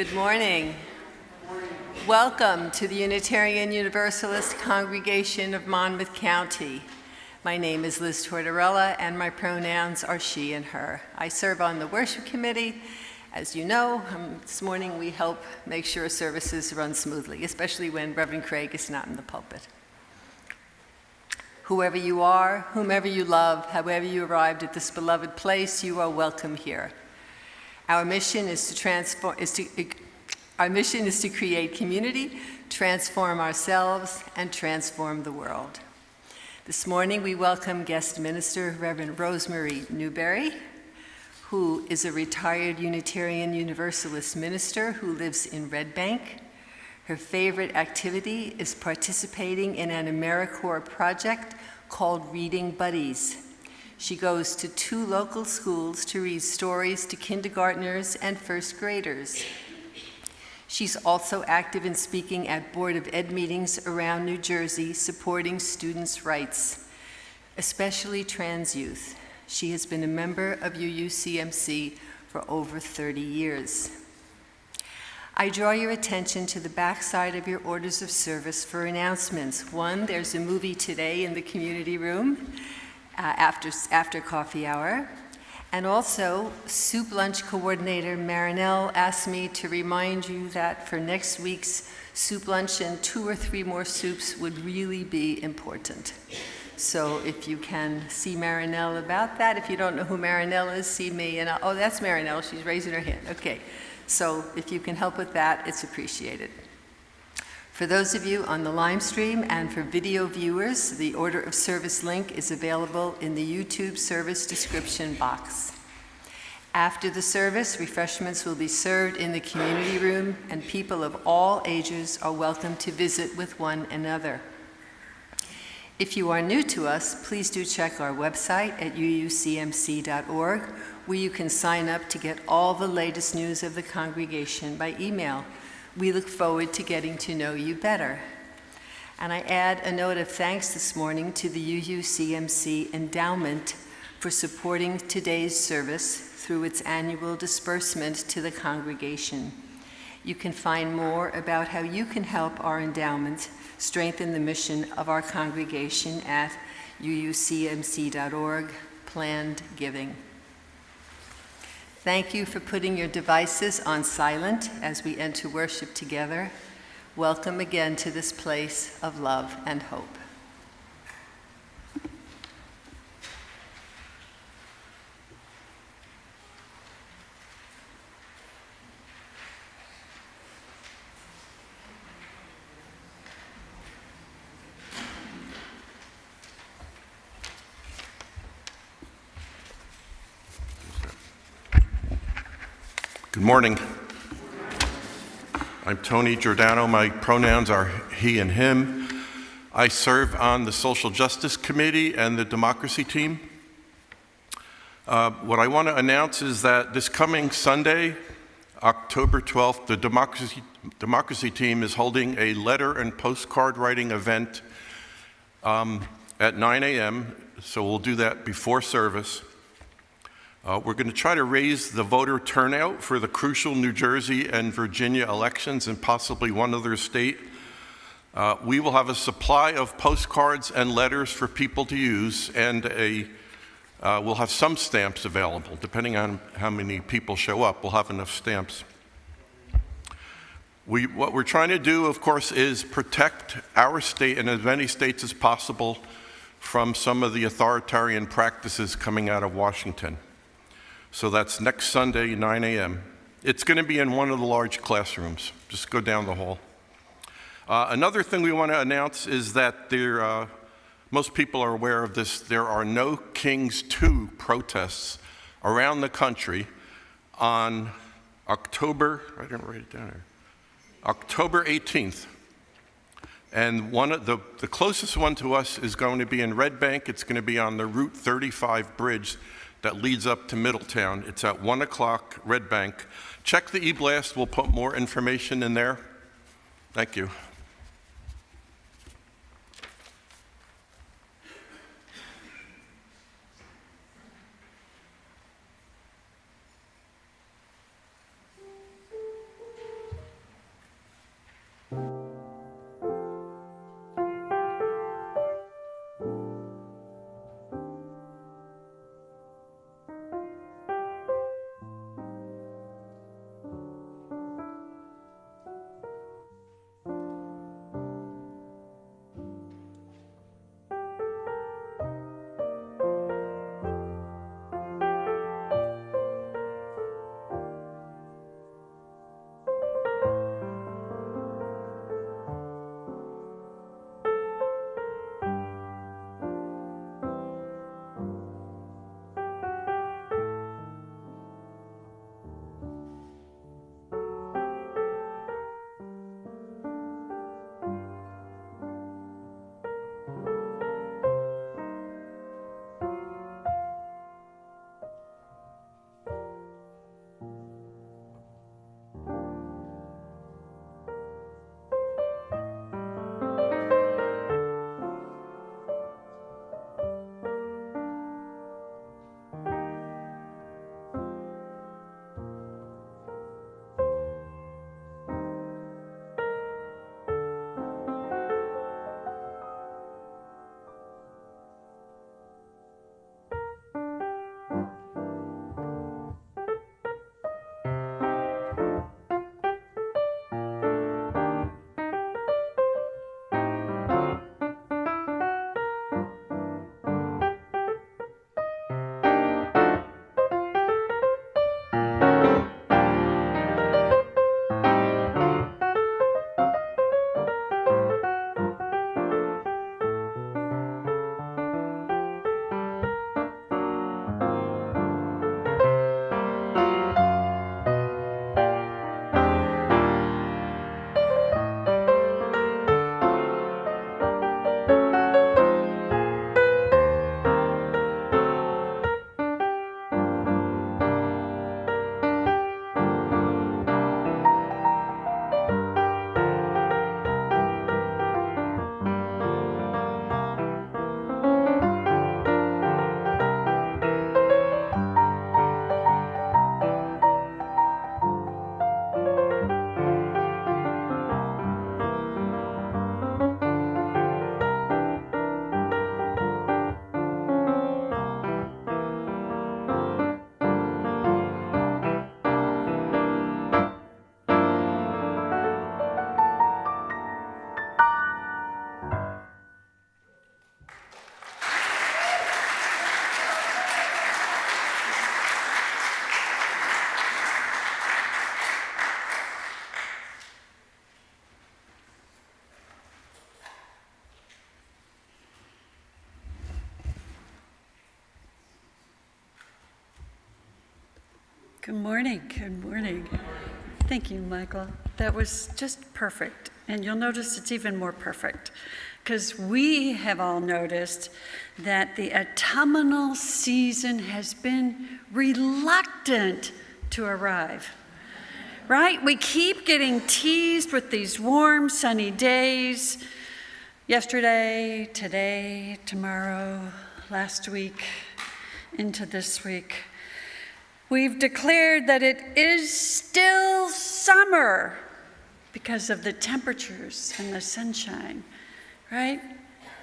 Good morning. Welcome to the Unitarian Universalist congregation of Monmouth County. My name is Liz Tortorella, and my pronouns are she and her. I serve on the worship committee. As you know, this morning we help make sure services run smoothly, especially when Reverend Craig is not in the pulpit. Whoever you are, whomever you love, however you arrived at this beloved place, you are welcome here. Our mission is to create community, transform ourselves, and transform the world. This morning, we welcome guest minister Reverend Rosemarie Newberry, who is a retired Unitarian Universalist minister who lives in Red Bank. Her favorite activity is participating in an AmeriCorps project called Reading Buddies. She goes to 2 local schools to read stories to kindergartners and first graders. She's also active in speaking at Board of Ed meetings around New Jersey, supporting students' rights, especially trans youth. She has been a member of UUCMC for over 30 years. I draw your attention to the backside of your orders of service for announcements. One, there's a movie today in the community room after coffee hour. And also, soup lunch coordinator Marinelle asked me to remind you that for next week's soup lunch and 2 or 3 more soups would really be important. So if you can see Marinelle about that, if you don't know who Marinelle is, see me. And oh, that's Marinelle, she's raising her hand. Okay, so if you can help with that, it's appreciated. For those of you on the live stream and for video viewers, the order of service link is available in the YouTube service description box. After the service, refreshments will be served in the community room, and people of all ages are welcome to visit with one another. If you are new to us, please do check our website at uucmc.org, where you can sign up to get all the latest news of the congregation by email. We look forward to getting to know you better. And I add a note of thanks this morning to the UUCMC Endowment for supporting today's service through its annual disbursement to the congregation. You can find more about how you can help our endowment strengthen the mission of our congregation at uucmc.org, planned giving. Thank you for putting your devices on silent as we enter worship together. Welcome again to this place of love and hope. Good morning. I'm Tony Giordano. My pronouns are he and him. I serve on the Social Justice Committee and the Democracy Team. What I want to announce is that this coming Sunday, October 12th, the Democracy Team is holding a letter and postcard writing event at 9 a.m., so we'll do that before service. We're going to try to raise the voter turnout for the crucial New Jersey and Virginia elections and possibly one other state. We will have a supply of postcards and letters for people to use, and we'll have some stamps available. Depending on how many people show up, we'll have enough stamps. What we're trying to do, of course, is protect our state and as many states as possible from some of the authoritarian practices coming out of Washington. So that's next Sunday, 9 a.m. It's going to be in one of the large classrooms. Just go down the hall. Another thing we want to announce is that most people are aware of this. There are no Kings 2 protests around the country on October 18th. And the closest one to us is going to be in Red Bank. It's going to be on the Route 35 bridge that leads up to Middletown. It's at 1 o'clock, Red Bank. Check the e-blast, we'll put more information in there. Thank you. Good morning. Good morning. Thank you, Michael. That was just perfect. And you'll notice it's even more perfect because we have all noticed that the autumnal season has been reluctant to arrive. Right? We keep getting teased with these warm, sunny days. Yesterday, today, tomorrow, last week, into this week. We've declared that it is still summer because of the temperatures and the sunshine, right?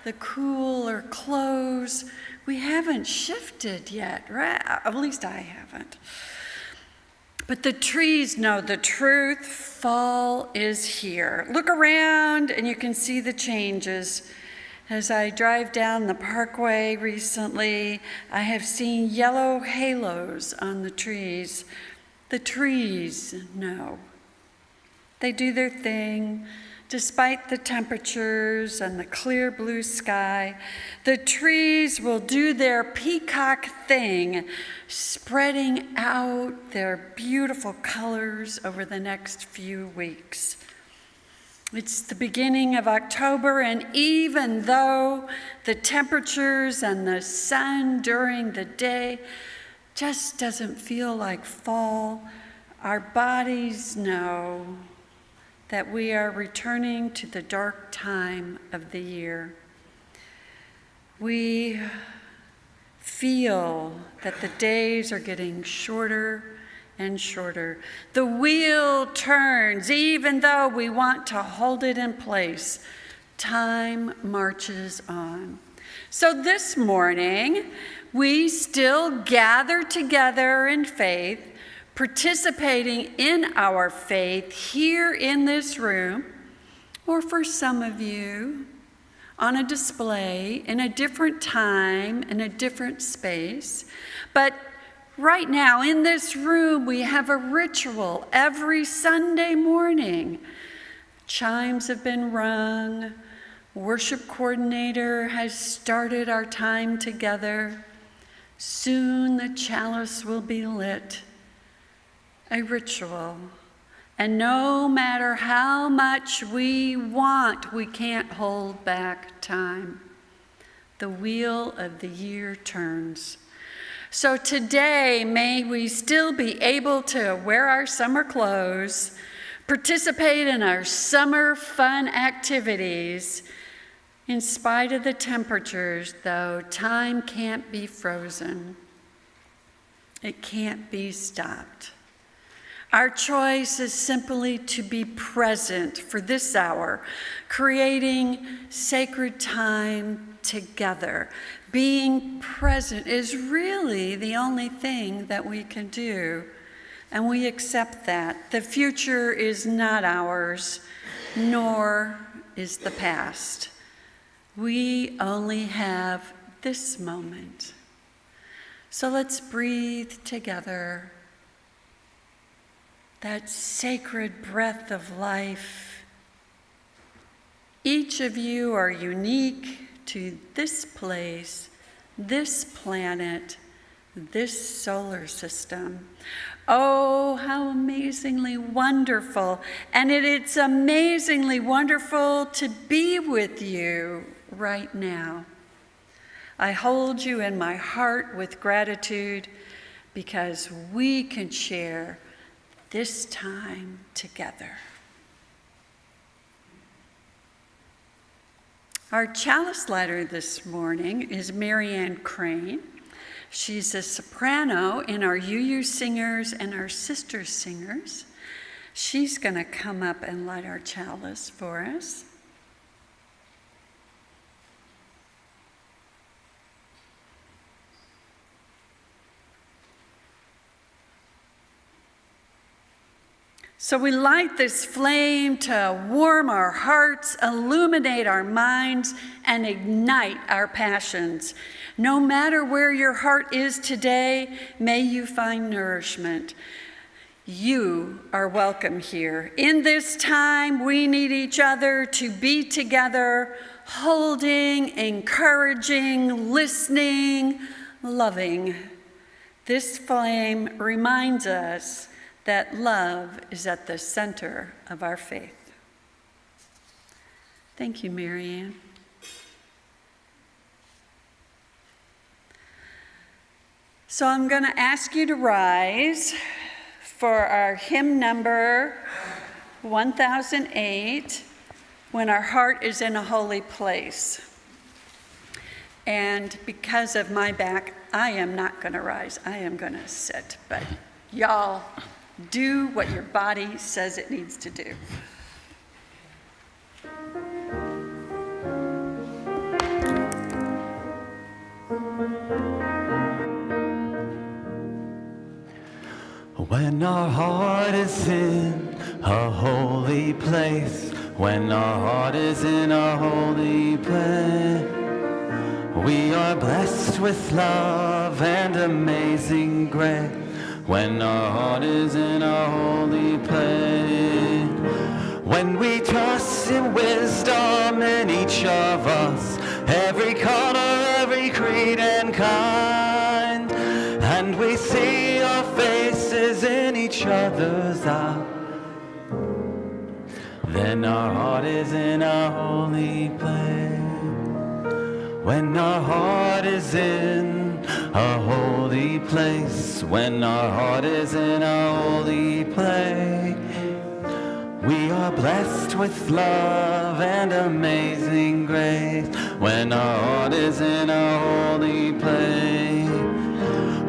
The cooler clothes. We haven't shifted yet, right? At least I haven't. But the trees know the truth. Fall is here. Look around and you can see the changes. As I drive down the parkway recently, I have seen yellow halos on the trees. The trees know. They do their thing. Despite the temperatures and the clear blue sky, the trees will do their peacock thing, spreading out their beautiful colors over the next few weeks. It's the beginning of October, and even though the temperatures and the sun during the day just doesn't feel like fall, our bodies know that we are returning to the dark time of the year. We feel that the days are getting shorter and shorter. The wheel turns, even though we want to hold it in place. Time marches on. So this morning, we still gather together in faith, participating in our faith here in this room, or for some of you, on a display in a different time, in a different space. But right now, in this room, we have a ritual every Sunday morning. Chimes have been rung. Worship coordinator has started our time together. Soon the chalice will be lit. A ritual. And no matter how much we want, we can't hold back time. The wheel of the year turns. So today, may we still be able to wear our summer clothes, participate in our summer fun activities. In spite of the temperatures, though, time can't be frozen. It can't be stopped. Our choice is simply to be present for this hour, creating sacred time together. Being present is really the only thing that we can do, and we accept that. The future is not ours, nor is the past. We only have this moment. So let's breathe together. That sacred breath of life. Each of you are unique to this place, this planet, this solar system. Oh, how amazingly wonderful. And it's amazingly wonderful to be with you right now. I hold you in my heart with gratitude because we can share this time together. Our chalice lighter this morning is Marianne Crane. She's a soprano in our UU singers and our sister singers. She's going to come up and light our chalice for us. So we light this flame to warm our hearts, illuminate our minds, and ignite our passions. No matter where your heart is today, may you find nourishment. You are welcome here. In this time, we need each other to be together, holding, encouraging, listening, loving. This flame reminds us that love is at the center of our faith. Thank you, Marianne. So I'm going to ask you to rise for our hymn number 1008, When Our Heart is in a Holy Place. And because of my back, I am not going to rise. I am going to sit. But y'all, do what your body says it needs to do. When our heart is in a holy place, when our heart is in a holy place, we are blessed with love and amazing grace. When our heart is in a holy place, when we trust in wisdom in each of us, every color, every creed and kind, and we see our faces in each other's eyes, then our heart is in a holy place. When our heart is in a holy place, when our heart is in a holy place, we are blessed with love and amazing grace. When our heart is in a holy place,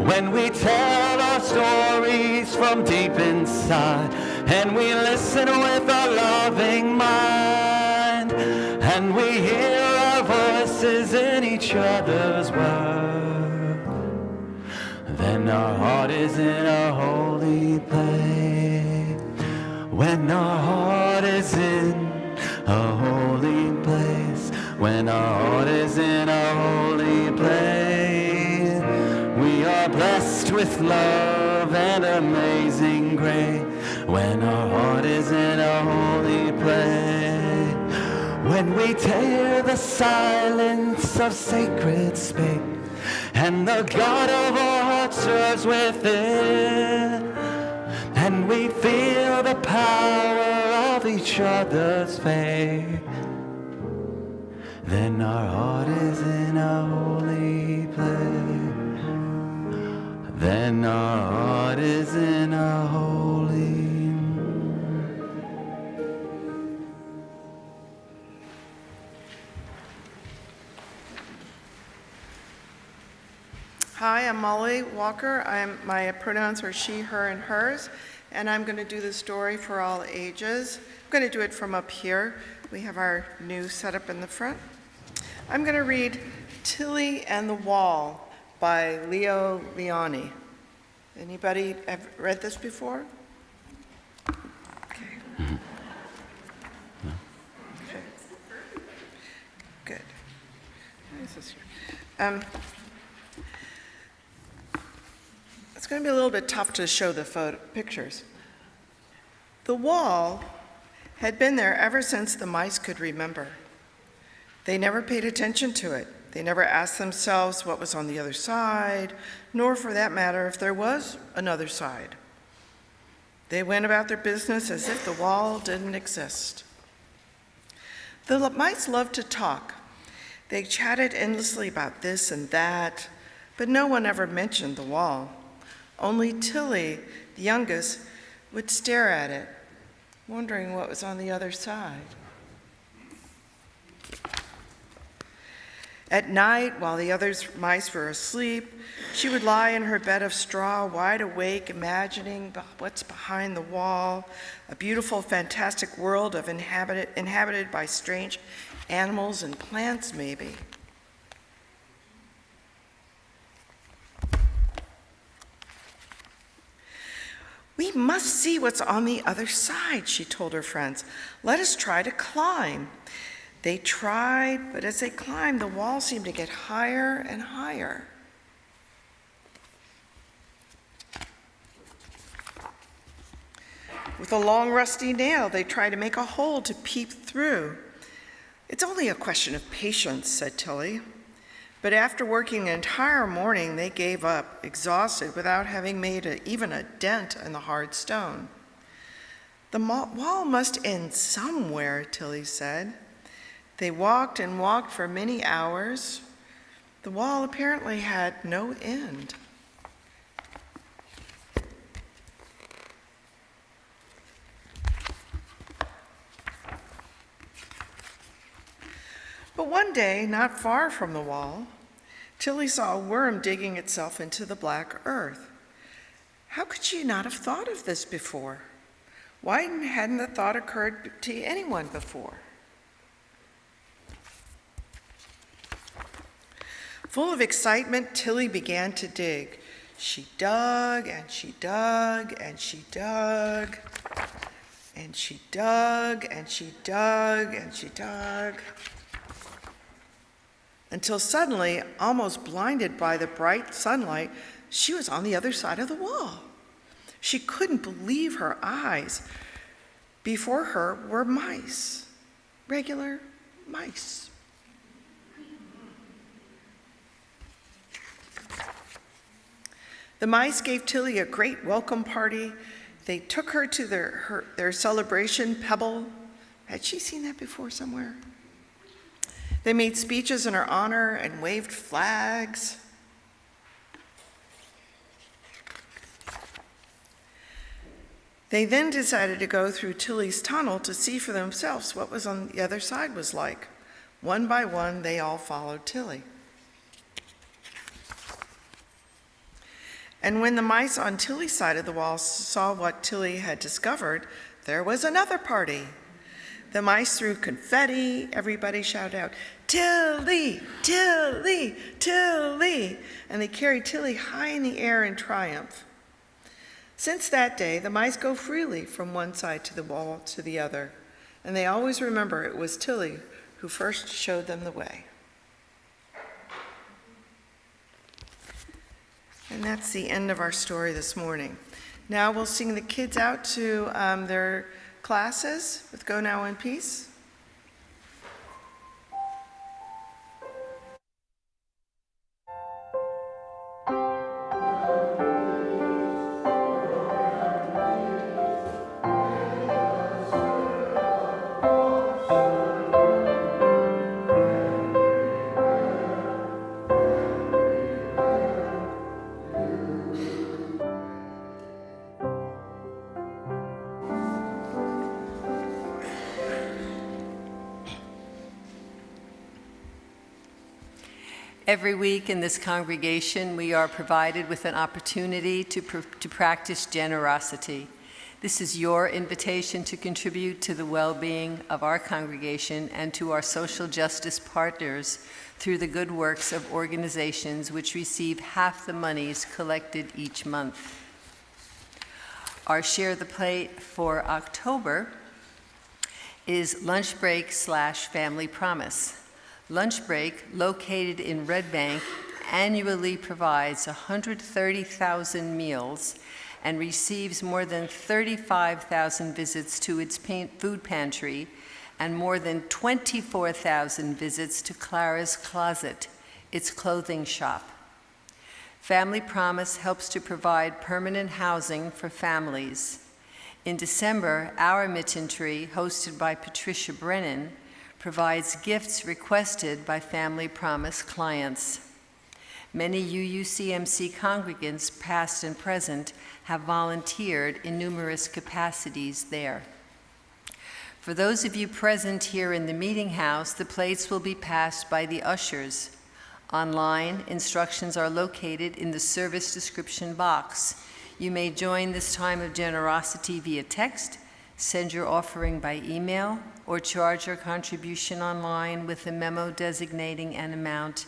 when we tell our stories from deep inside, and we listen with a loving mind, and we hear our voices in each other's words, then our heart is in a holy place. When our heart is in a holy place, when our heart is in a holy place, we are blessed with love and amazing grace. When our heart is in a holy place, when we tear the silence of sacred space, and the God of our hearts serves within, and we feel the power of each other's faith, then our heart is in a holy place. Then our heart is in a holy. Hi, I'm Molly Walker. My pronouns are she, her, and hers, and I'm going to do the story for all ages. I'm going to do it from up here. We have our new setup in the front. I'm going to read Tilly and the Wall by Leo Leoni. Anybody have read this before? Okay. Okay. Good. Where is this here? It's going to be a little bit tough to show the pictures. The wall had been there ever since the mice could remember. They never paid attention to it. They never asked themselves what was on the other side, nor for that matter if there was another side. They went about their business as if the wall didn't exist. The mice loved to talk. They chatted endlessly about this and that, but no one ever mentioned the wall. Only Tilly, the youngest, would stare at it, wondering what was on the other side. At night, while the other mice were asleep, she would lie in her bed of straw, wide awake, imagining what's behind the wall, a beautiful, fantastic world inhabited by strange animals and plants, maybe. We must see what's on the other side, she told her friends. Let us try to climb. They tried, but as they climbed, the wall seemed to get higher and higher. With a long rusty nail, they tried to make a hole to peep through. It's only a question of patience, said Tilly. But after working an entire morning, they gave up, exhausted, without having made even a dent in the hard stone. The wall must end somewhere, Tilly said. They walked and walked for many hours. The wall apparently had no end. But one day, not far from the wall, Tilly saw a worm digging itself into the black earth. How could she not have thought of this before? Why hadn't the thought occurred to anyone before? Full of excitement, Tilly began to dig. She dug and she dug and she dug and she dug and she dug and she dug, until suddenly, almost blinded by the bright sunlight, she was on the other side of the wall. She couldn't believe her eyes. Before her were mice, regular mice. The mice gave Tilly a great welcome party. They took her to their celebration pebble. Had she seen that before somewhere? They made speeches in her honor and waved flags. They then decided to go through Tilly's tunnel to see for themselves what was on the other side was like. One by one, they all followed Tilly. And when the mice on Tilly's side of the wall saw what Tilly had discovered, there was another party. The mice threw confetti. Everybody shouted out, "Tilly, Tilly, Tilly!" And they carried Tilly high in the air in triumph. Since that day, the mice go freely from one side to the wall to the other, and they always remember it was Tilly who first showed them the way. And that's the end of our story this morning. Now we'll sing the kids out to their classes with Go Now in Peace. Every week in this congregation, we are provided with an opportunity to practice generosity. This is your invitation to contribute to the well-being of our congregation and to our social justice partners through the good works of organizations which receive half the monies collected each month. Our Share the Plate for October is Lunch Break / Family Promise. Lunch Break, located in Red Bank, annually provides 130,000 meals and receives more than 35,000 visits to its food pantry and more than 24,000 visits to Clara's Closet, its clothing shop. Family Promise helps to provide permanent housing for families. In December, Our Mitten Tree, hosted by Patricia Brennan, provides gifts requested by Family Promise clients. Many UUCMC congregants, past and present, have volunteered in numerous capacities there. For those of you present here in the meeting house, the plates will be passed by the ushers. Online, instructions are located in the service description box. You may join this time of generosity via text, send your offering by email, or charge your contribution online with a memo designating an amount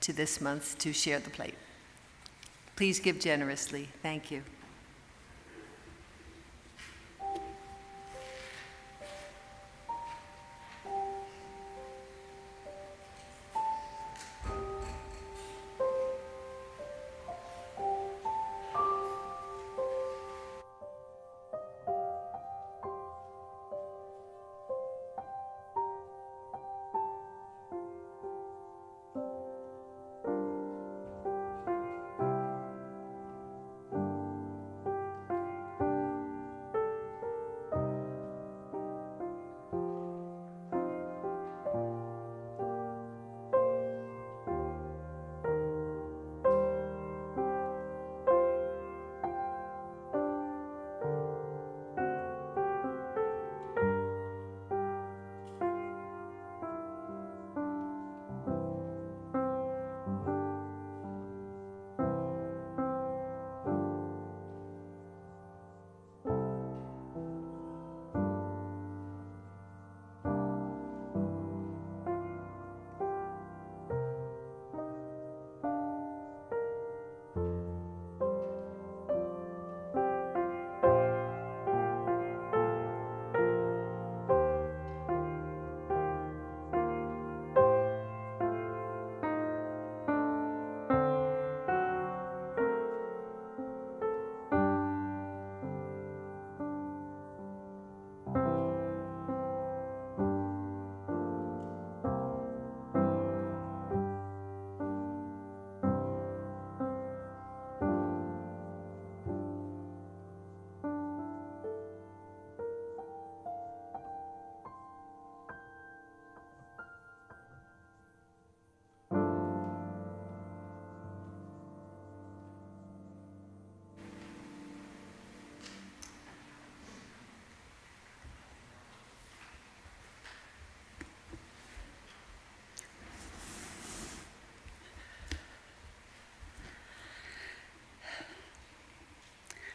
to this month to Share the Plate. Please give generously. Thank you.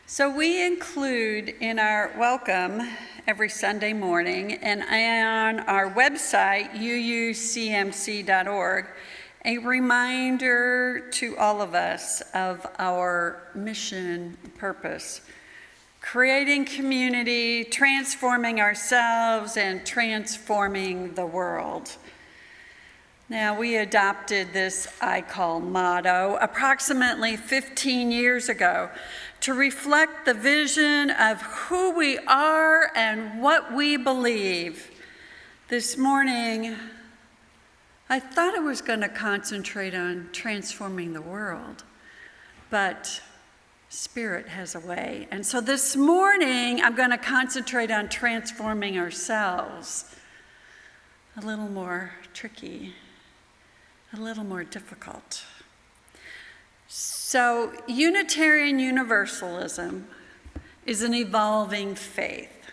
So we include in our welcome every Sunday morning and on our website, uucmc.org, a reminder to all of us of our mission purpose: creating community, transforming ourselves, and transforming the world. Now, we adopted this I call motto approximately 15 years ago to reflect the vision of who we are and what we believe. This morning, I thought I was going to concentrate on transforming the world, but Spirit has a way. And so this morning, I'm going to concentrate on transforming ourselves. A little more tricky, a little more difficult. So, Unitarian Universalism is an evolving faith.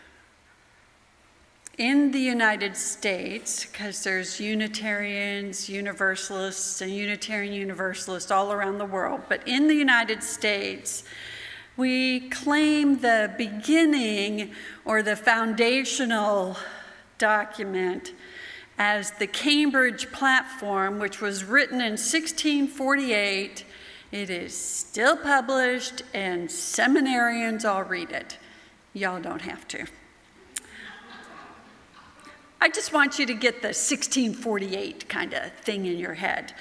In the United States, because there's Unitarians, Universalists, and Unitarian Universalists all around the world, but in the United States, we claim the beginning or the foundational document as the Cambridge Platform, which was written in 1648. It is still published, and seminarians all read it. Y'all don't have to. I just want you to get the 1648 kind of thing in your head.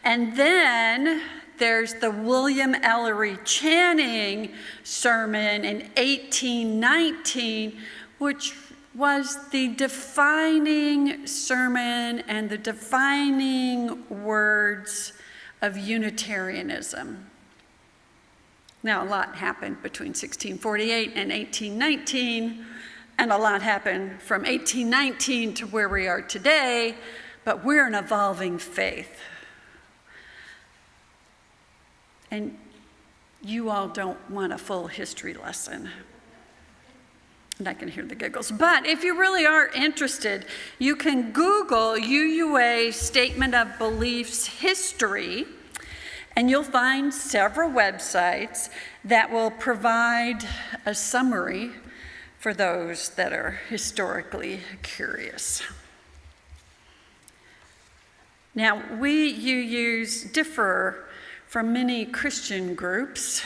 And then there's the William Ellery Channing sermon in 1819, which was the defining sermon and the defining words of Unitarianism. Now, a lot happened between 1648 and 1819, and a lot happened from 1819 to where we are today, but we're an evolving faith. And you all don't want a full history lesson. And I can hear the giggles. But if you really are interested, you can Google UUA Statement of Beliefs History, and you'll find several websites that will provide a summary for those that are historically curious. Now, we UUs differ from many Christian groups.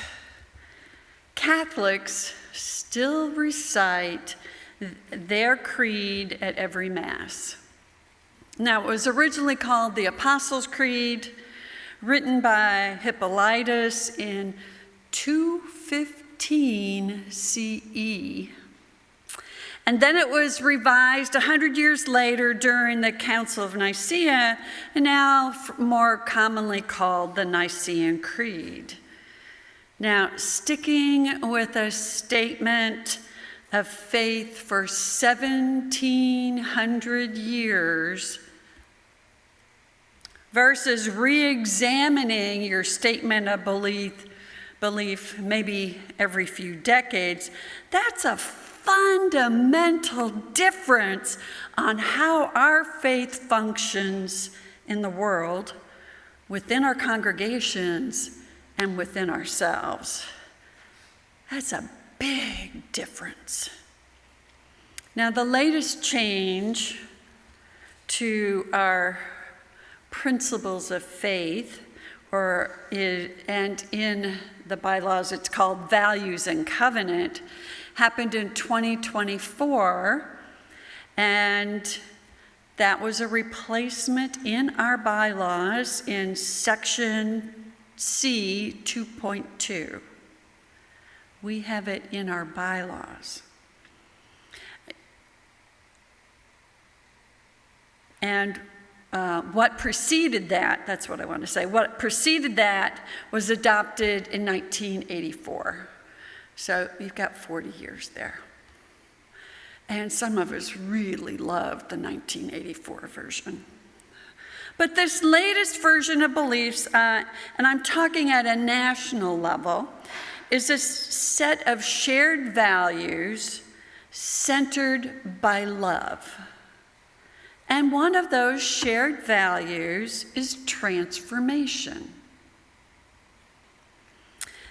Catholics still recite their creed at every Mass. Now, it was originally called the Apostles' Creed, written by Hippolytus in 215 CE. And then it was revised 100 years later during the Council of Nicaea, and now more commonly called the Nicene Creed. Now, sticking with a statement of faith for 1,700 years versus re-examining your statement of belief maybe every few decades, that's a fundamental difference on how our faith functions in the world, within our congregations, and within ourselves. That's a big difference. Now, the latest change to our principles of faith, and in the bylaws it's called Values and Covenant, happened in 2024, and that was a replacement in our bylaws in section C 2.2. We have it in our bylaws. And what preceded that, that's what I want to say, what preceded that was adopted in 1984. So you've got 40 years there. And some of us really loved the 1984 version. But this latest version of beliefs, and I'm talking at a national level, is a set of shared values centered by love. And one of those shared values is transformation.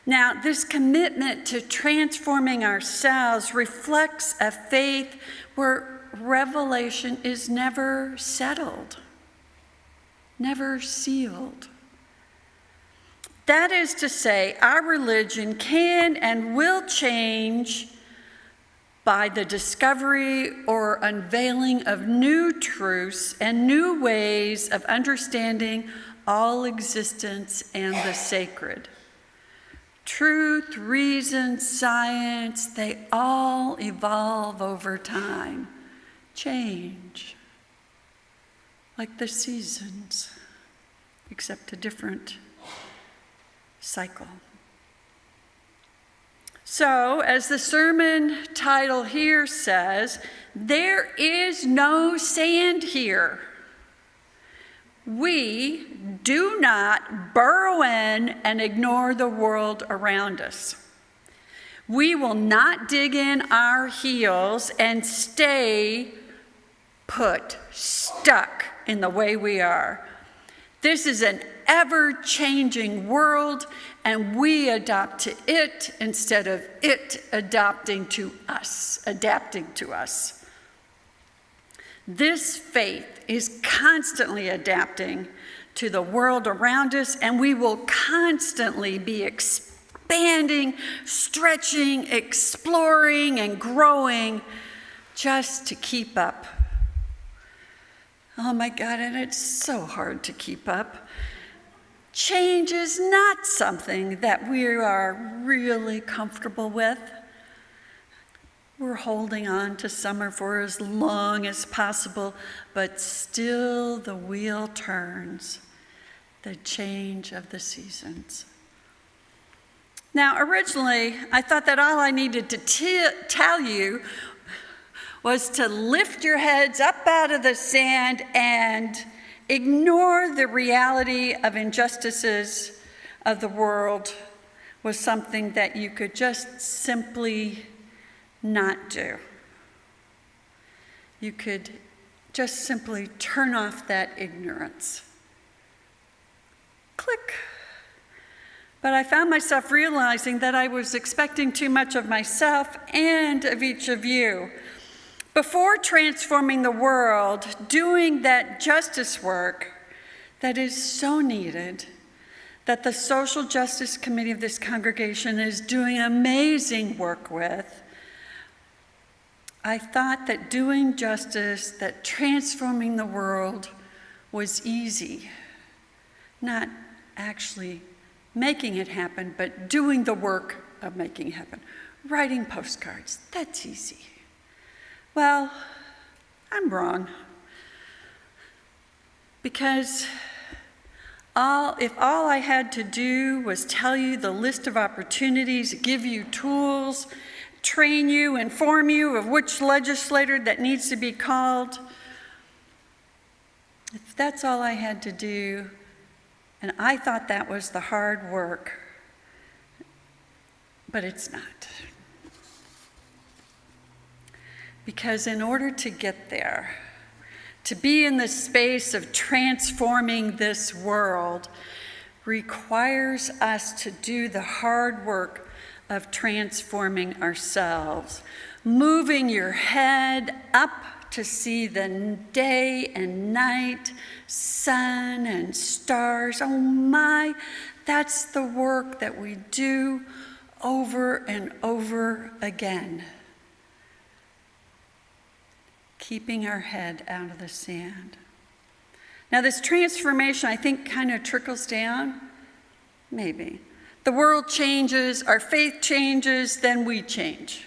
Now, this commitment to transforming ourselves reflects a faith where revelation is never settled, never sealed. That is to say, our religion can and will change by the discovery or unveiling of new truths and new ways of understanding all existence and the sacred. Truth, reason, science, they all evolve over time, change, like the seasons, except a different cycle. So, as the sermon title here says, there is no sand here. We do not burrow in and ignore the world around us. We will not dig in our heels and stay put, stuck in the way we are. This is an ever-changing world, and we adopt to it instead of it adapting to us. This faith is constantly adapting to the world around us, and we will constantly be expanding, stretching, exploring, and growing just to keep up. Oh my God, and it's so hard to keep up. Change is not something that we are really comfortable with. We're holding on to summer for as long as possible, but still the wheel turns, the change of the seasons. Now, originally, I thought that all I needed to tell you was to lift your heads up out of the sand and ignore the reality of injustices of the world was something that you could just simply not do. You could just simply turn off that ignorance. Click. But I found myself realizing that I was expecting too much of myself and of each of you. Before transforming the world, doing that justice work that is so needed, that the Social Justice Committee of this congregation is doing amazing work with, I thought that doing justice, that transforming the world was easy. Not actually making it happen, but doing the work of making it happen. Writing postcards, that's easy. Well, I'm wrong. Because if all I had to do was tell you the list of opportunities, give you tools, train you, inform you of which legislator that needs to be called, if that's all I had to do, and I thought that was the hard work, but it's not. Because in order to get there, to be in the space of transforming this world, requires us to do the hard work of transforming ourselves, moving your head up to see the day and night, sun and stars. Oh my, that's the work that we do over and over again. Keeping our head out of the sand. Now this transformation, I think, kind of trickles down, maybe. The world changes, our faith changes, then we change.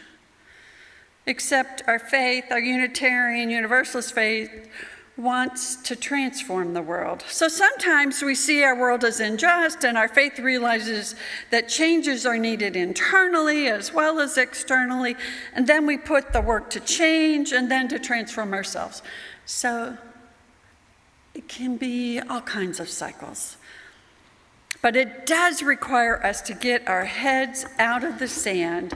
Except our faith, our Unitarian, Universalist faith, wants to transform the world. So sometimes we see our world as unjust, and our faith realizes that changes are needed internally as well as externally, and then we put the work to change and then to transform ourselves. So it can be all kinds of cycles. But it does require us to get our heads out of the sand,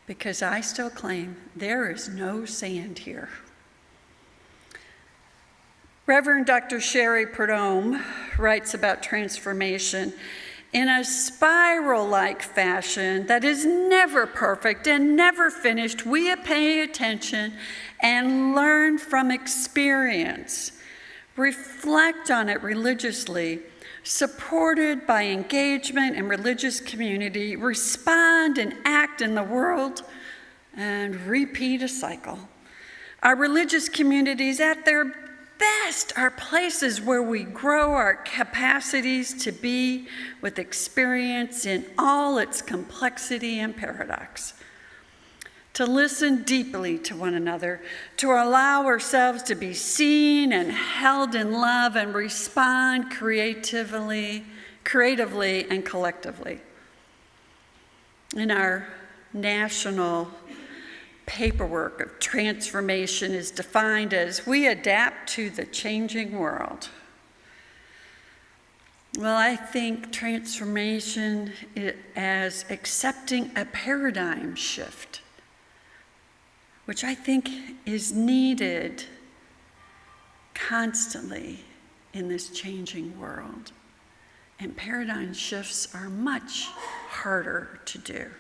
because I still claim there is no sand here. Reverend Dr. Sherry Perdome writes about transformation in a spiral-like fashion that is never perfect and never finished. We pay attention and learn from experience, reflect on it religiously, supported by engagement in religious community, respond and act in the world, and repeat a cycle. Our religious communities at their best are places where we grow our capacities to be with experience in all its complexity and paradox, to listen deeply to one another, to allow ourselves to be seen and held in love and respond creatively and collectively. In our national paperwork of transformation is defined as we adapt to the changing world. Well, I think transformation as accepting a paradigm shift, which I think is needed constantly in this changing world. And paradigm shifts are much harder to do.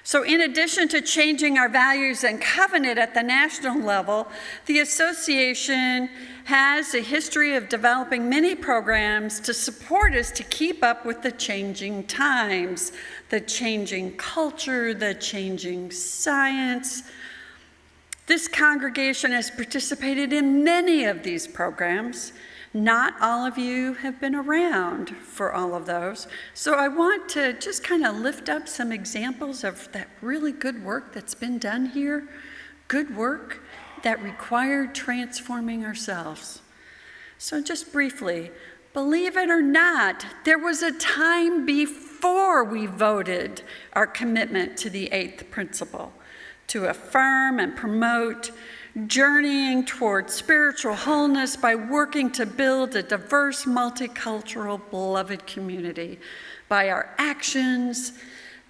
So in addition to changing our values and covenant at the national level, the association has a history of developing many programs to support us to keep up with the changing times, the changing culture, the changing science. This congregation has participated in many of these programs. Not all of you have been around for all of those. So I want to just kind of lift up some examples of that really good work that's been done here. Good work that required transforming ourselves. So just briefly, believe it or not, there was a time before we voted our commitment to the eighth principle, to affirm and promote journeying toward spiritual wholeness by working to build a diverse, multicultural, beloved community by our actions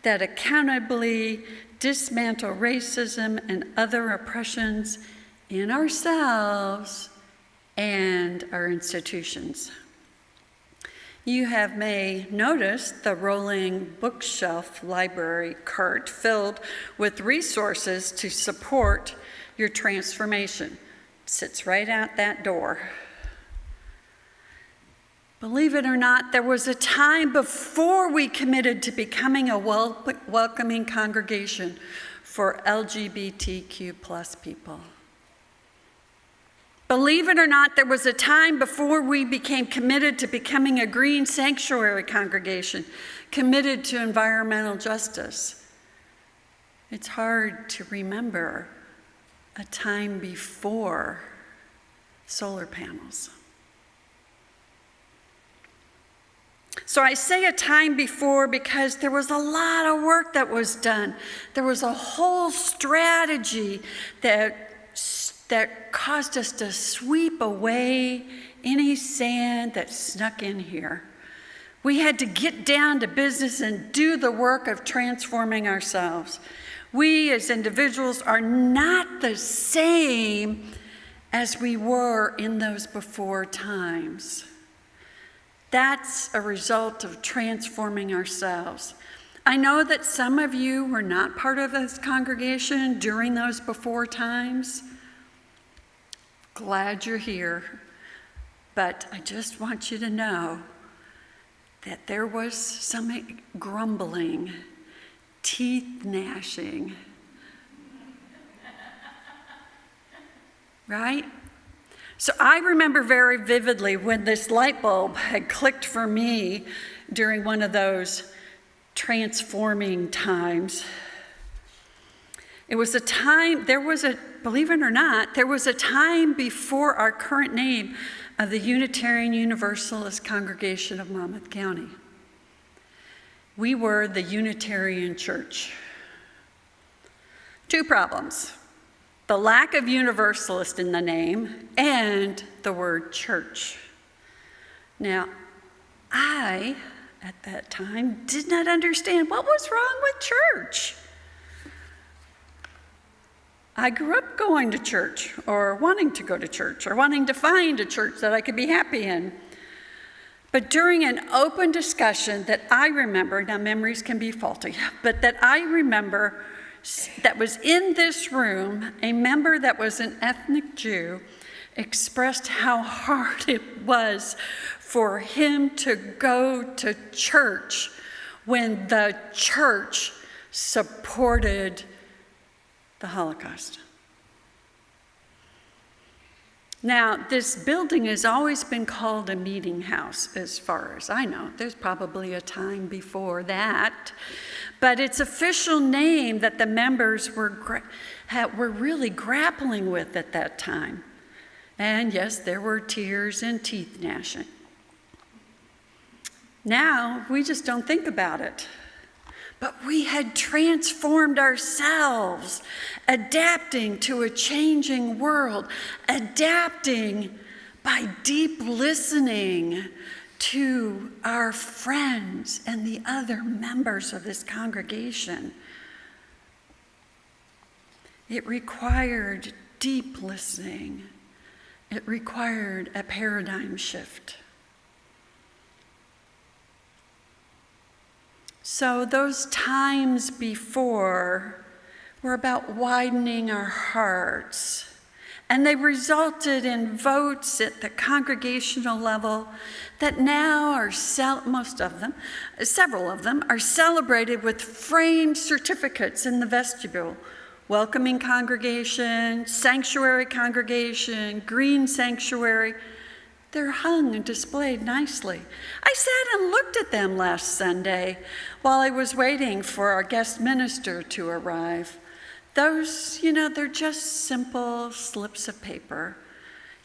that accountably dismantle racism and other oppressions in ourselves and our institutions. You may notice the rolling bookshelf library cart filled with resources to support your transformation. It sits right out that door. Believe it or not, there was a time before we committed to becoming a welcoming congregation for LGBTQ plus people. Believe it or not, there was a time before we became committed to becoming a green sanctuary congregation, committed to environmental justice. It's hard to remember a time before solar panels. So I say a time before because there was a lot of work that was done. There was a whole strategy that caused us to sweep away any sand that snuck in here. We had to get down to business and do the work of transforming ourselves. We as individuals are not the same as we were in those before times. That's a result of transforming ourselves. I know that some of you were not part of this congregation during those before times. Glad you're here, but I just want you to know that there was some grumbling, teeth gnashing, right? So I remember very vividly when this light bulb had clicked for me during one of those transforming times. It was a time, believe it or not, there was a time before our current name of the Unitarian Universalist congregation of Monmouth County. We were the Unitarian Church. Two problems: the lack of Universalist in the name and the word church. Now, I, at that time, did not understand what was wrong with church. I grew up going to church, or wanting to go to church, or wanting to find a church that I could be happy in. But during an open discussion that I remember, now memories can be faulty, but that I remember that was in this room, a member that was an ethnic Jew expressed how hard it was for him to go to church when the church supported the Holocaust. Now, this building has always been called a meeting house, as far as I know. There's probably a time before that. But its official name that the members were really grappling with at that time. And yes, there were tears and teeth gnashing. Now, we just don't think about it. But we had transformed ourselves, adapting to a changing world, adapting by deep listening to our friends and the other members of this congregation. It required deep listening. It required a paradigm shift. So those times before were about widening our hearts, and they resulted in votes at the congregational level that now are, several of them, are celebrated with framed certificates in the vestibule. Welcoming congregation, sanctuary congregation, green sanctuary. They're hung and displayed nicely. I sat and looked at them last Sunday while I was waiting for our guest minister to arrive. Those, they're just simple slips of paper,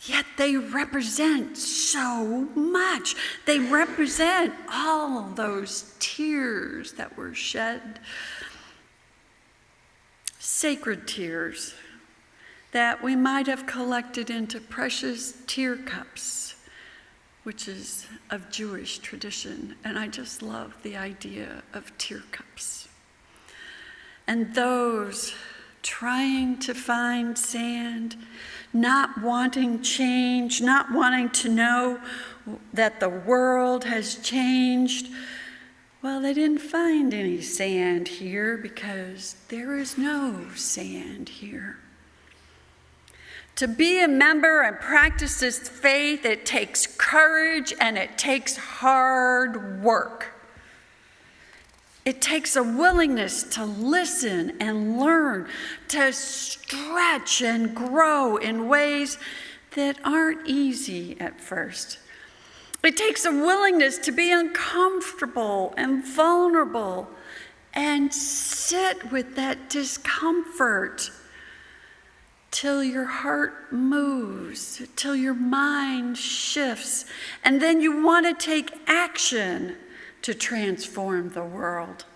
yet they represent so much. They represent all those tears that were shed, sacred tears that we might have collected into precious tear cups, which is of Jewish tradition, and I just love the idea of tear cups. And those trying to find sand, not wanting change, not wanting to know that the world has changed, well, they didn't find any sand here because there is no sand here. To be a member and practice this faith, it takes courage and it takes hard work. It takes a willingness to listen and learn, to stretch and grow in ways that aren't easy at first. It takes a willingness to be uncomfortable and vulnerable and sit with that discomfort till your heart moves, till your mind shifts, and then you want to take action to transform the world.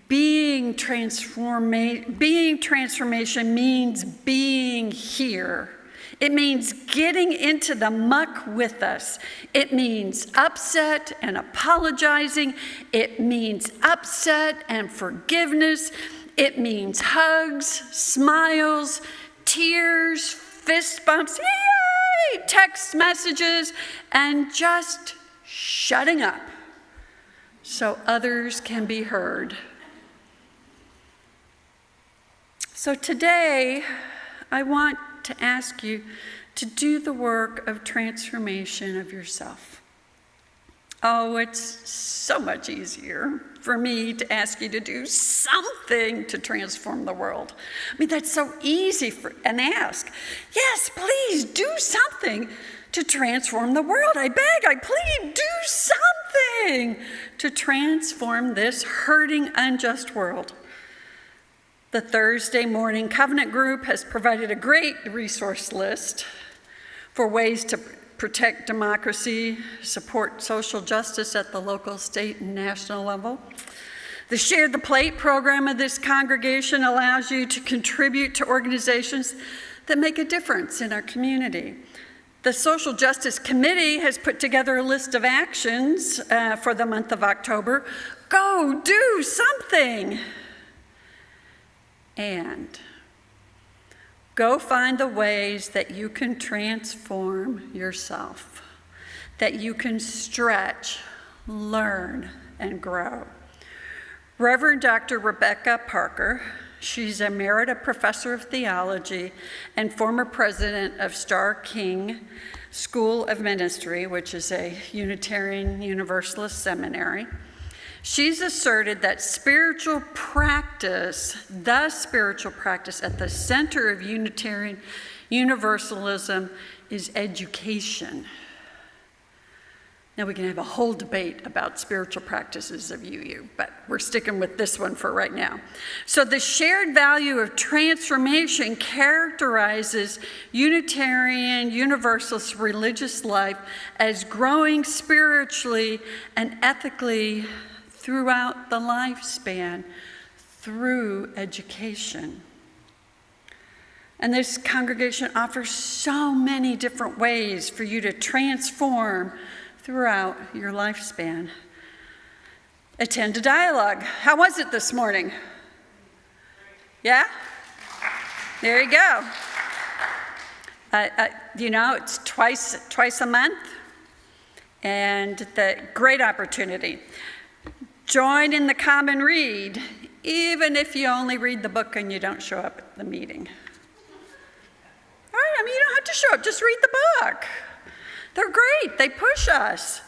Being transformation means being here. It means getting into the muck with us. It means upset and apologizing. It means upset and forgiveness. It means hugs, smiles, tears, fist bumps, yay, text messages, and just shutting up so others can be heard. So today, I want to ask you to do the work of transformation of yourself. Oh, it's so much easier for me to ask you to do something to transform the world. I mean, that's so easy an ask. Yes, please do something to transform the world. I beg, I plead, do something to transform this hurting, unjust world. The Thursday morning Covenant Group has provided a great resource list for ways to protect democracy, support social justice at the local, state, and national level. The Share the Plate program of this congregation allows you to contribute to organizations that make a difference in our community. The Social Justice Committee has put together a list of actions for the month of October. Go do something. And go find the ways that you can transform yourself. that you can stretch, learn, and grow. Reverend Dr. Rebecca Parker, she's Emerita Professor of Theology and former president of Starr King School of Ministry, which is a Unitarian Universalist seminary. She's asserted that spiritual practice, the spiritual practice at the center of Unitarian Universalism is education. Now we can have a whole debate about spiritual practices of UU, but we're sticking with this one for right now. So the shared value of transformation characterizes Unitarian Universalist religious life as growing spiritually and ethically throughout the lifespan through education. And this congregation offers so many different ways for you to transform throughout your lifespan. Attend a dialogue. How was it this morning? Yeah? There you go. It's twice a month, and the great opportunity. Join in the common read, even if you only read the book and you don't show up at the meeting. All right, you don't have to show up, just read the book. They're great, they push us.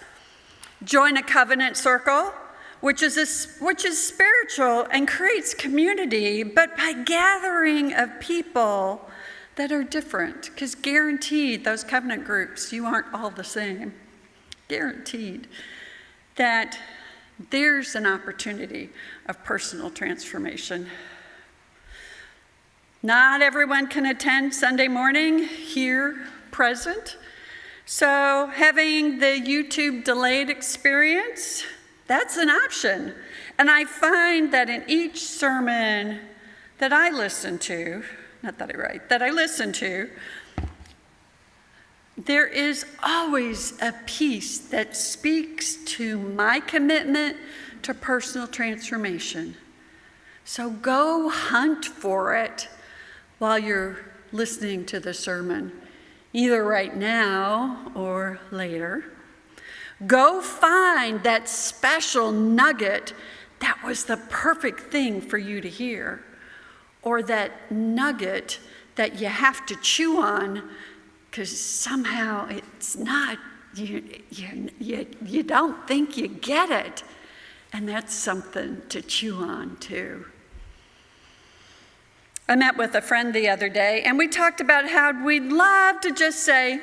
Join a covenant circle, which is spiritual and creates community, but by gathering of people that are different, because guaranteed, those covenant groups, you aren't all the same. Guaranteed that there's an opportunity of personal transformation. Not everyone can attend Sunday morning here present. So having the YouTube delayed experience, that's an option. And I find that in each sermon that I listen to, not that I write, that I listen to, there is always a piece that speaks to my commitment to personal transformation. So go hunt for it while you're listening to the sermon, either right now or later. Go find that special nugget that was the perfect thing for you to hear, or that nugget that you have to chew on because somehow it's not, you don't think you get it. And that's something to chew on too. I met with a friend the other day, and we talked about how we'd love to just say,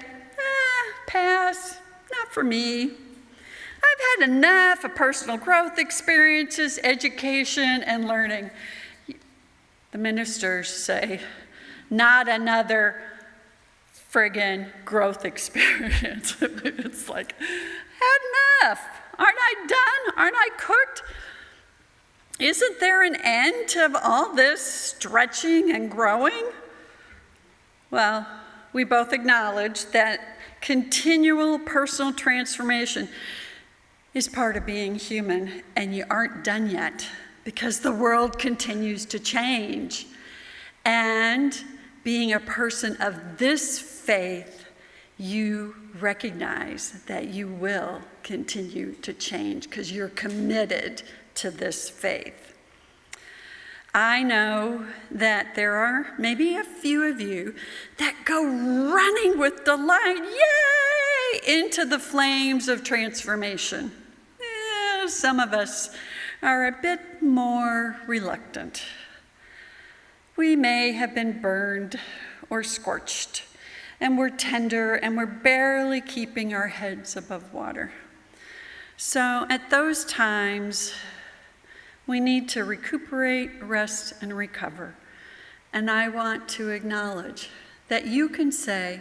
pass, not for me. I've had enough of personal growth experiences, education, and learning. The ministers say, not another friggin' growth experience. It's like, had enough. Aren't I done? Aren't I cooked? Isn't there an end to all this stretching and growing? Well, we both acknowledge that continual personal transformation is part of being human, and you aren't done yet because the world continues to change. And being a person of this faith, you recognize that you will continue to change because you're committed to this faith. I know that there are maybe a few of you that go running with delight, yay, into the flames of transformation. Some of us are a bit more reluctant. We may have been burned or scorched, and we're tender, and we're barely keeping our heads above water. So at those times, we need to recuperate, rest, and recover. And I want to acknowledge that you can say,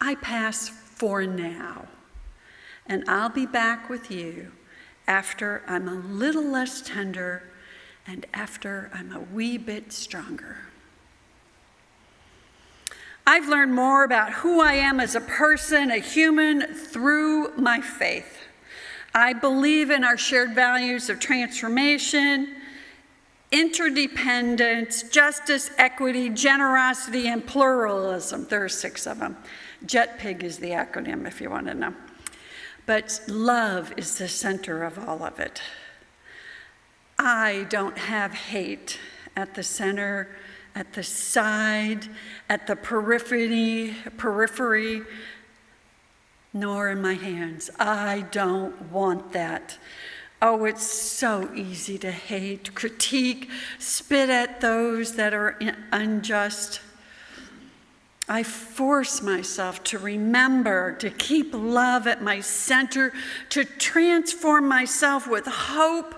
I pass for now, and I'll be back with you after I'm a little less tender and after I'm a wee bit stronger. I've learned more about who I am as a person, a human, through my faith. I believe in our shared values of transformation, interdependence, justice, equity, generosity, and pluralism. There are 6 of them. JETPIG is the acronym if you want to know. But love is the center of all of it. I don't have hate at the center, at the side, at the periphery, nor in my hands. I don't want that. Oh, it's so easy to hate, critique, spit at those that are unjust. I force myself to remember, to keep love at my center, to transform myself with hope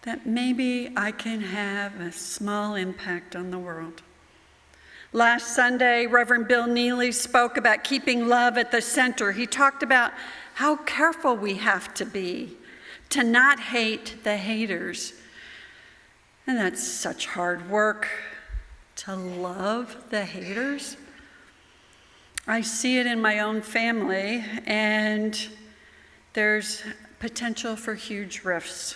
that maybe I can have a small impact on the world. Last Sunday, Reverend Bill Neely spoke about keeping love at the center. He talked about how careful we have to be to not hate the haters. And that's such hard work, to love the haters. I see it in my own family, and there's potential for huge rifts.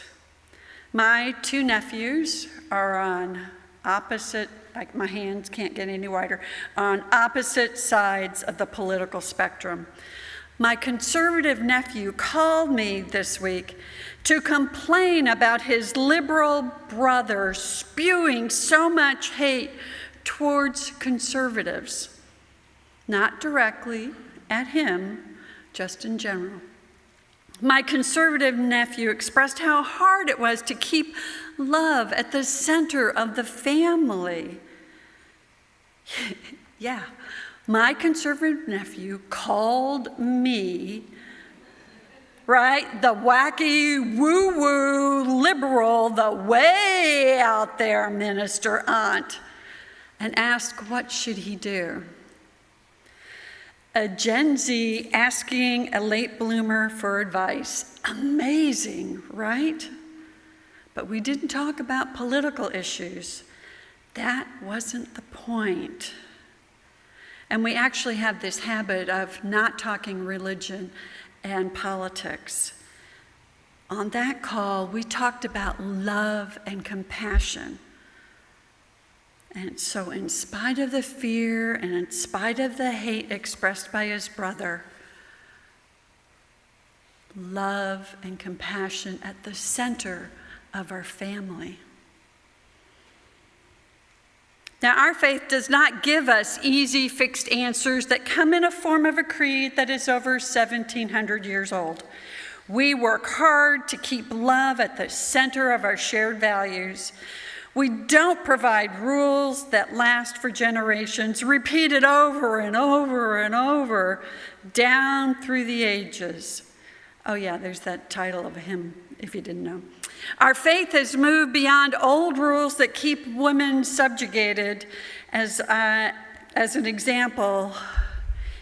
My two nephews are on opposite, like my hands can't get any wider, on opposite sides of the political spectrum. My conservative nephew called me this week to complain about his liberal brother spewing so much hate towards conservatives. Not directly at him, just in general. My conservative nephew expressed how hard it was to keep love at the center of the family. Yeah. My conservative nephew called me, right, the wacky, woo-woo, liberal, the way out there minister aunt, and asked what should he do. A Gen Z asking a late bloomer for advice. Amazing, right? But we didn't talk about political issues. That wasn't the point. And we actually have this habit of not talking religion and politics. On that call, we talked about love and compassion. And so in spite of the fear and in spite of the hate expressed by his brother, love and compassion at the center of our family. Now, our faith does not give us easy, fixed answers that come in a form of a creed that is over 1,700 years old. We work hard to keep love at the center of our shared values. We don't provide rules that last for generations, repeated over and over and over, down through the ages. Oh yeah, there's that title of a hymn, if you didn't know. Our faith has moved beyond old rules that keep women subjugated. As an example,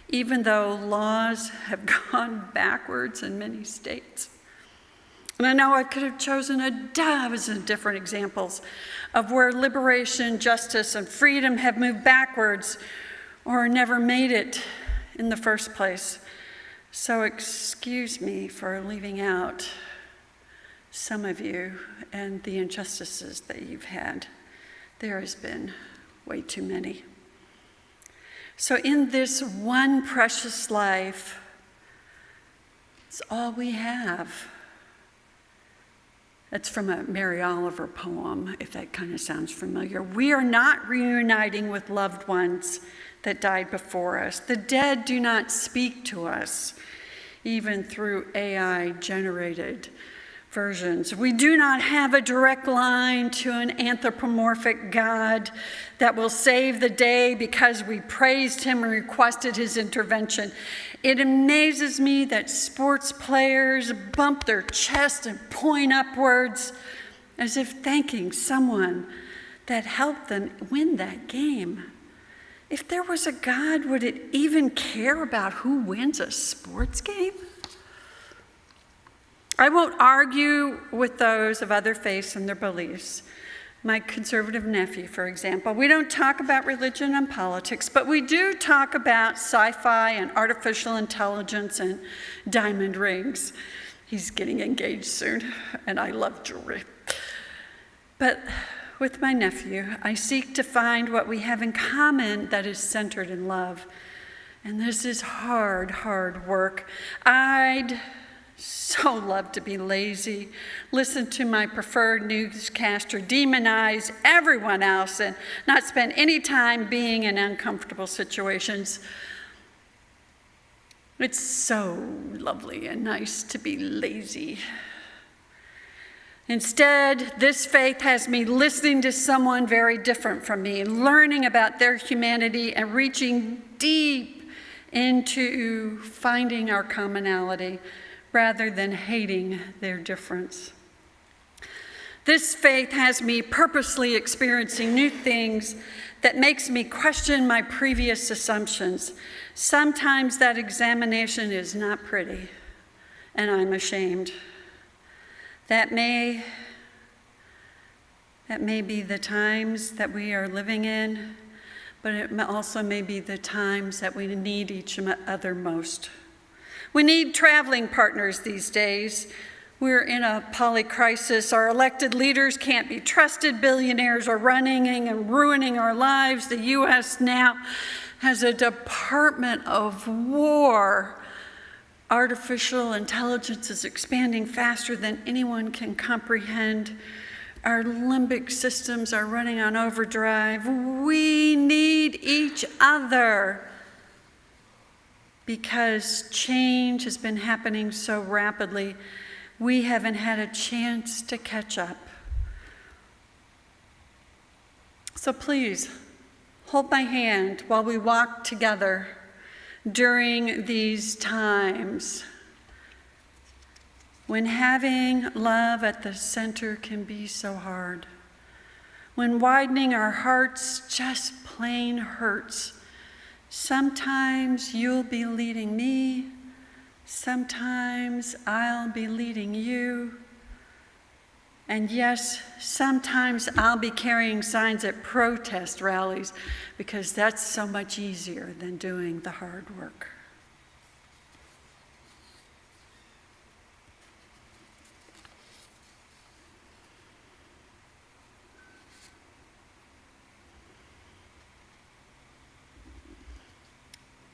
even though laws have gone backwards in many states. And I know I could have chosen a dozen different examples of where liberation, justice, and freedom have moved backwards or never made it in the first place. So excuse me for leaving out some of you and the injustices that you've had. There has been way too many. So in this one precious life, it's all we have. That's from a Mary Oliver poem, if that kind of sounds familiar. We are not reuniting with loved ones that died before us. The dead do not speak to us, even through AI-generated versions. We do not have a direct line to an anthropomorphic God that will save the day because we praised him and requested his intervention. It amazes me that sports players bump their chest and point upwards as if thanking someone that helped them win that game. If there was a God, would it even care about who wins a sports game? I won't argue with those of other faiths and their beliefs. My conservative nephew, for example. We don't talk about religion and politics, but we do talk about sci-fi and artificial intelligence and diamond rings. He's getting engaged soon, and I love jewelry. But with my nephew, I seek to find what we have in common that is centered in love. And this is hard, hard work. I'd so love to be lazy, listen to my preferred newscaster demonize everyone else, and not spend any time being in uncomfortable situations. It's so lovely and nice to be lazy. Instead, this faith has me listening to someone very different from me, learning about their humanity and reaching deep into finding our commonality rather than hating their difference. This faith has me purposely experiencing new things that makes me question my previous assumptions. Sometimes that examination is not pretty, and I'm ashamed. That may be the times that we are living in, but it also may be the times that we need each other most. We need traveling partners these days. We're in a polycrisis. Our elected leaders can't be trusted. Billionaires are running and ruining our lives. The U.S. now has a Department of War. Artificial intelligence is expanding faster than anyone can comprehend. Our limbic systems are running on overdrive. We need each other because change has been happening so rapidly. We haven't had a chance to catch up. So please, hold my hand while we walk together during these times when having love at the center can be so hard, when widening our hearts just plain hurts. Sometimes you'll be leading me, sometimes I'll be leading you, and yes, sometimes I'll be carrying signs at protest rallies because that's so much easier than doing the hard work.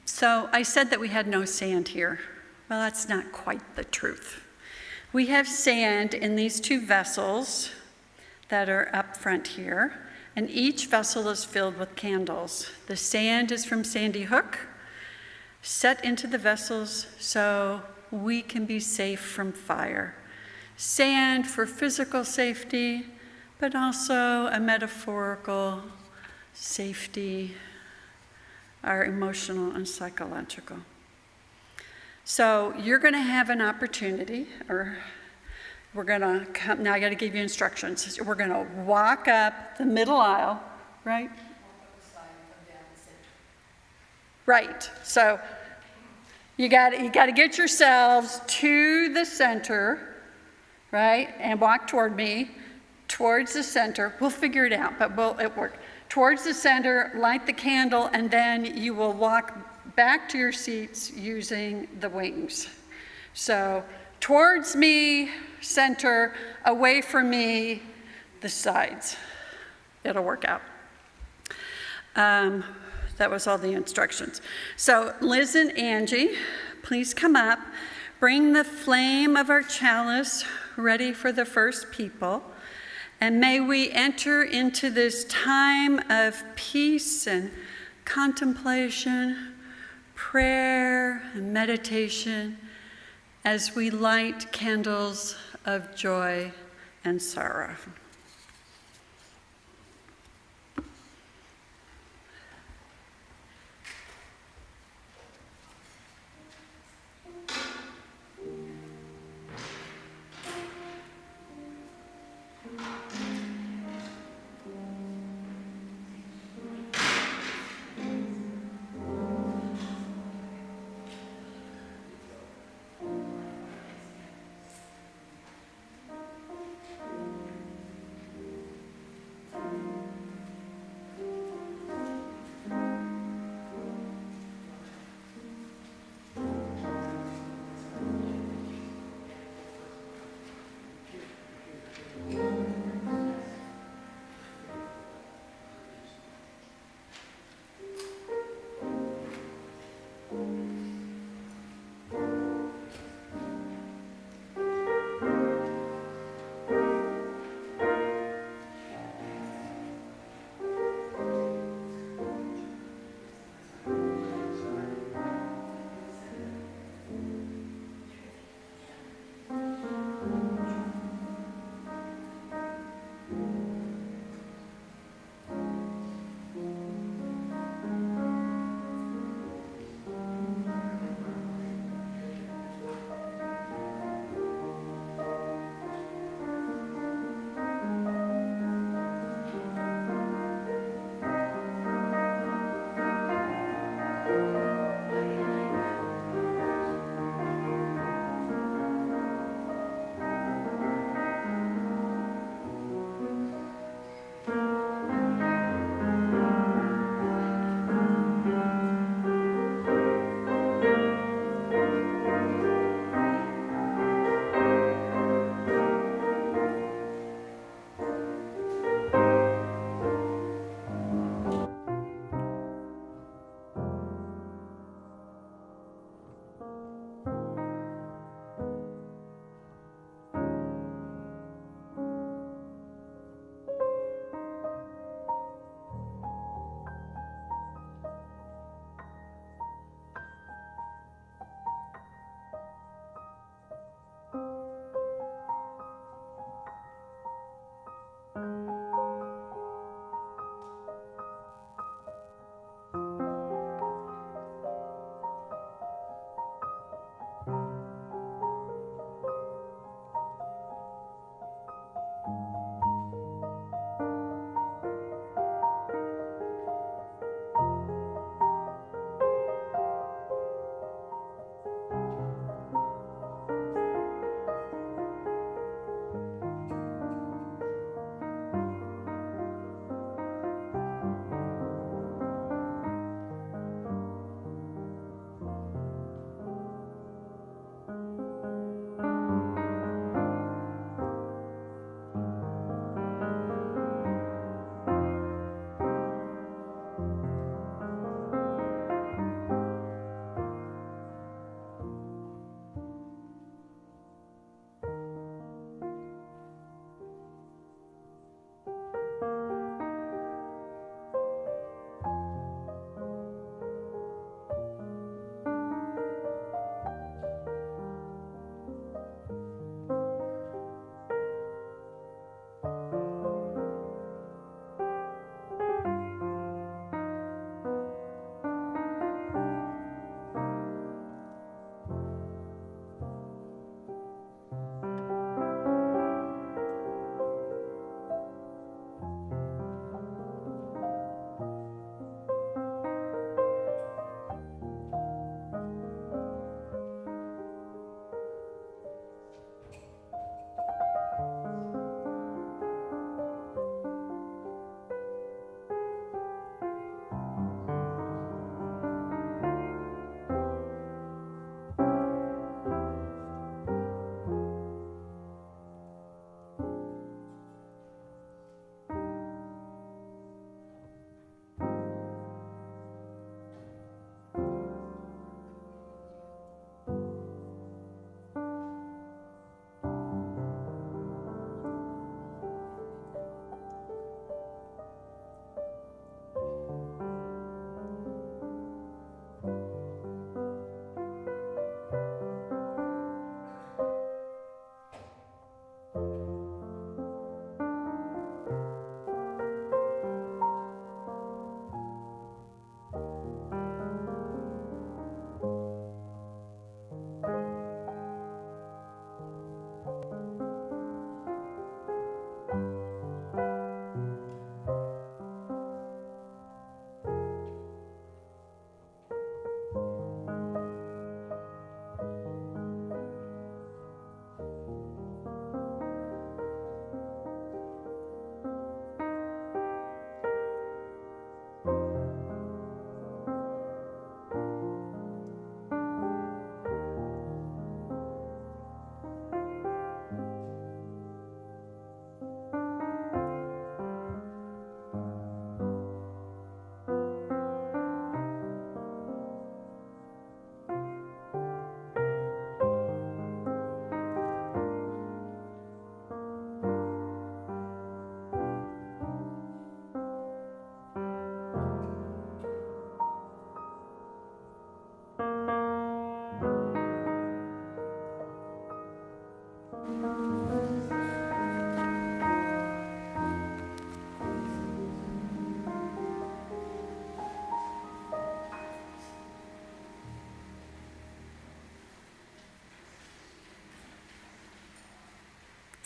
So I said that we had no sand here. Well, that's not quite the truth. We have sand in these two vessels that are up front here, and each vessel is filled with candles. The sand is from Sandy Hook, set into the vessels so we can be safe from fire. Sand for physical safety, but also a metaphorical safety, our emotional and psychological. So you're going to have an opportunity, or we're going to come, now I got to give you instructions. We're going to walk up the middle aisle, right? Right. So you got to get yourselves to the center, right? And walk toward me, towards the center. We'll figure it out, but it work. Towards the center, light the candle, and then you will walk back to your seats using the wings. So towards me, center, away from me, the sides. It'll work out. That was all the instructions. So Liz and Angie, please come up. Bring the flame of our chalice ready for the first people. And may we enter into this time of peace and contemplation, prayer and meditation as we light candles of joy and sorrow.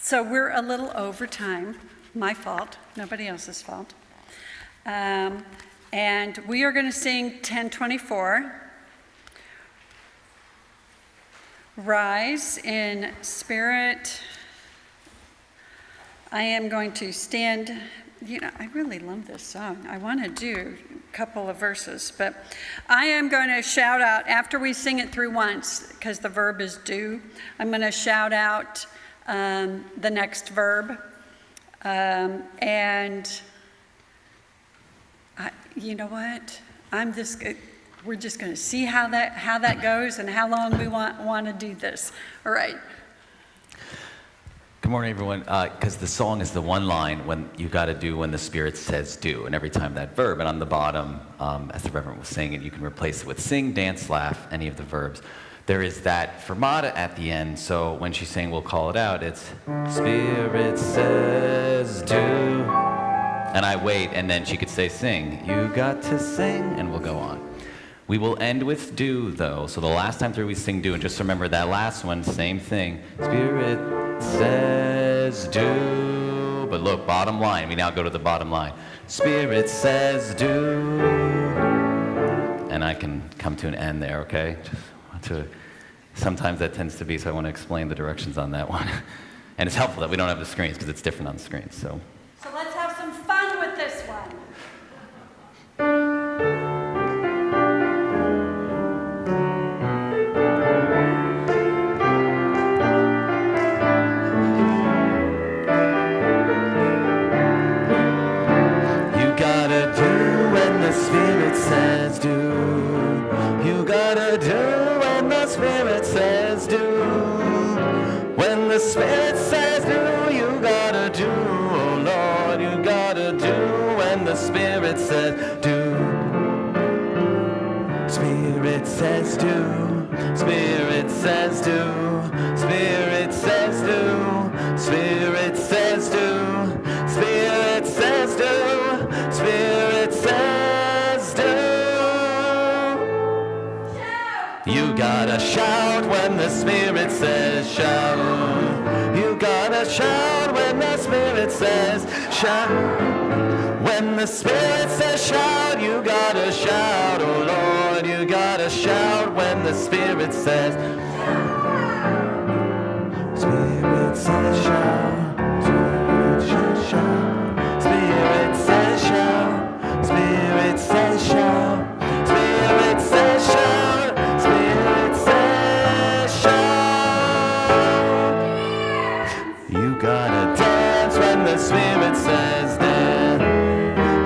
So we're a little over time, my fault, nobody else's fault. And we are going to sing 1024. Rise in spirit. I am going to stand, I really love this song. I want to do a couple of verses, but I am going to shout out after we sing it through once, because the verb is do. I'm going to shout out the next verb. You know what? We're just going to see how that goes and how long we want to do this. All right. Good morning, everyone. Because the song is the one line when you got to do when the Spirit says do, and every time that verb. And on the bottom, as the Reverend was saying it, you can replace it with sing, dance, laugh, any of the verbs. There is that fermata at the end, so when she's saying we'll call it out, it's Spirit says do. And I wait, and then she could say sing. You got to sing, and we'll go on. We will end with do, though. So the last time through we sing do, and just remember that last one, same thing. Spirit says do. But look, bottom line. We now go to the bottom line. Spirit says do. And I can come to an end there, okay? Sometimes that tends to be, so I want to explain the directions on that one. And it's helpful that we don't have the screens, because it's different on the screens, so. So let's have some fun with this one. You gotta do when the Spirit says do. You gotta do when the Spirit says do. When the Spirit says do, you gotta do. Oh Lord, you gotta do when the Spirit says do. Spirit says do. Spirit says do. Spirit says do. Spirit says do. Spirit says do. Spirit says do. You gotta shout when the Spirit says shout. You gotta shout when the Spirit says shout. When the Spirit says shout, you gotta shout. Oh Lord, you gotta shout when the Spirit says Spirit says shout. Spirit says shout. Spirit says shout. Spirit says shout. Spirit says shout. Spirit says shout. You gotta dance when the Spirit says dance.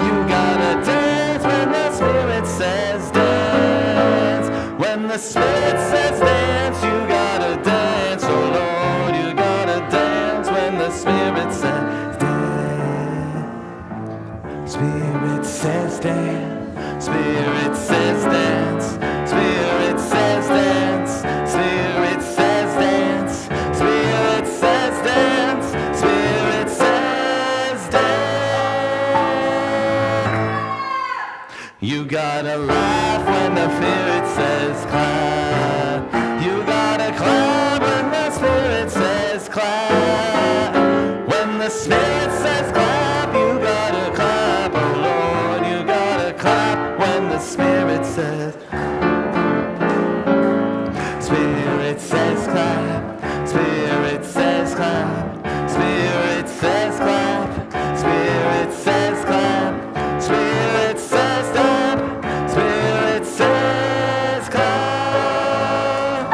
You gotta dance when the Spirit says dance. When the Spirit says dance, you gotta dance. Oh Lord, you gotta dance when the Spirit says dance. Spirit says dance. Spirit says dance. Spirit says dance. Spirit says dance. Spirit says dance. Spirit says dance. You gotta laugh when the Spirit says clap. You gotta clap when the Spirit says clap. When the Spirit says clap, you gotta clap. Oh Lord, you gotta clap when the Spirit says. Spirit says clap. Spirit says clap. Spirit says clap. Spirit says clap. Spirit says clap. Spirit says clap.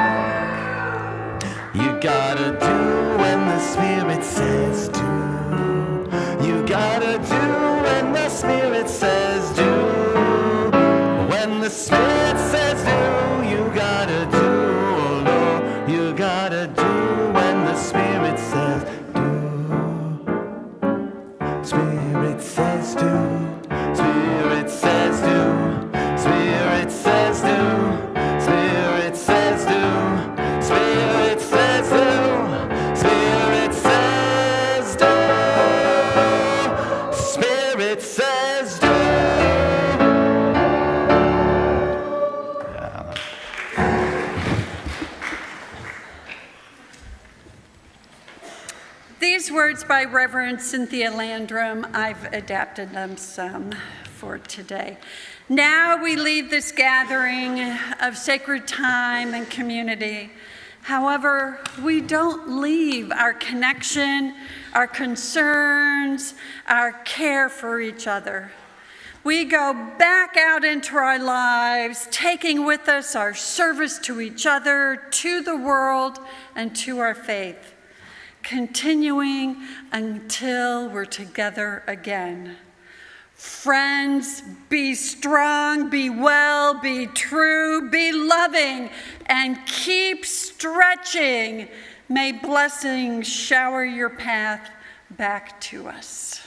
You gotta do when the Spirit says do. You gotta do when the Spirit says do. When the Spirit says do, you gotta do. Oh Lord, you gotta These words by Reverend Cynthia Landrum, I've adapted them some for today. Now we leave this gathering of sacred time and community. However, we don't leave our connection, our concerns, our care for each other. We go back out into our lives, taking with us our service to each other, to the world, and to our faith, continuing until we're together again. Friends, be strong, be well, be true, be loving, and keep stretching. May blessings shower your path back to us.